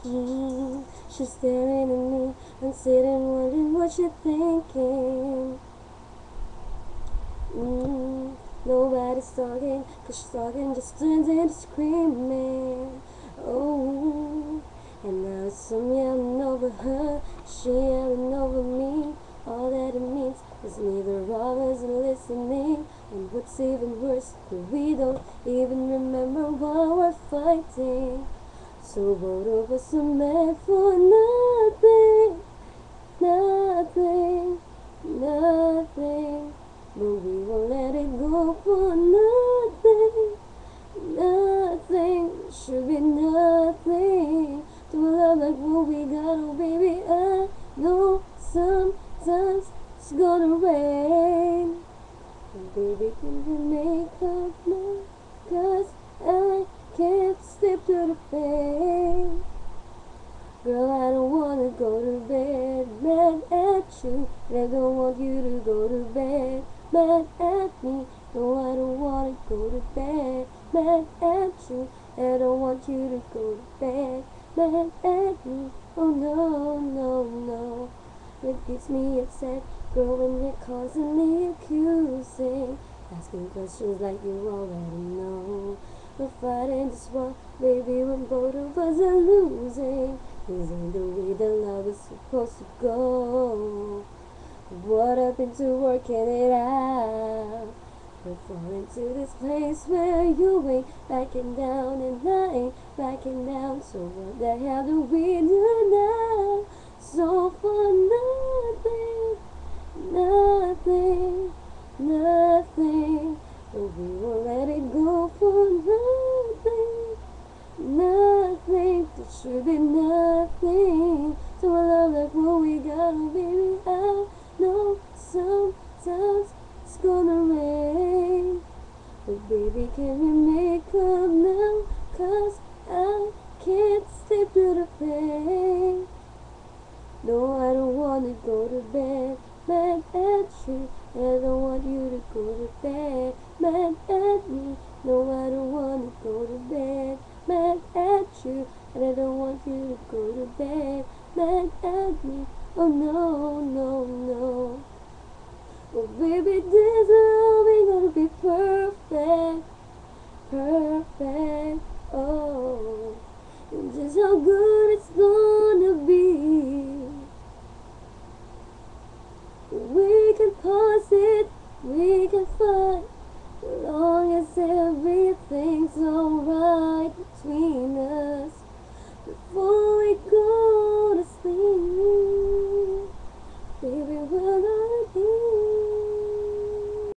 She's staring at me. I'm sitting wondering what she's thinking. Nobody's talking, 'cause she's talking just turns into screaming. Oh, and now I'm yelling over her, she yelling over me. All that it means is neither of us are listening. And what's even worse, that we don't even remember why we're fighting. So both of us are mad for nothing, nothing, nothing. But we won't let it go for nothing, nothing. Should be nothing to a love like what we got. Oh baby, I know sometimes it's gonna rain. And baby, can you make up now? 'Cause I can't step to the pain. Girl, I don't wanna go to bed mad at you. And I don't want you to go to bed mad at me. No, I don't wanna go to bed mad at you. And I don't want you to go to bed mad at me. Oh no, no, no. It gets me upset, girl, when you're constantly accusing, asking questions like you already know. We're fighting this war, baby, when both of us are losing. This ain't the way that love is supposed to go. What I've been to working it out. We're falling to this place where you ain't backing down and I ain't backing down. So what the hell do we do now? So for nothing, nothing, nothing. But we won't let it go for nothing, nothing. There should be nothing. So I love like what we got, oh baby. I know sometimes it's gonna rain. But baby, can we make up now? 'Cause I can't stay through the pain. No, I don't wanna go to bed mad at you. I don't want you to go to bed mad at me. No, I don't wanna go to bed mad at you. And I don't want you to go to bed mad at me. Oh no, no, no. Oh baby, this love ain't gonna be perfect, perfect. Oh, and just how good it's gonna be. We can pause it, we can fight, as long as everything's alright between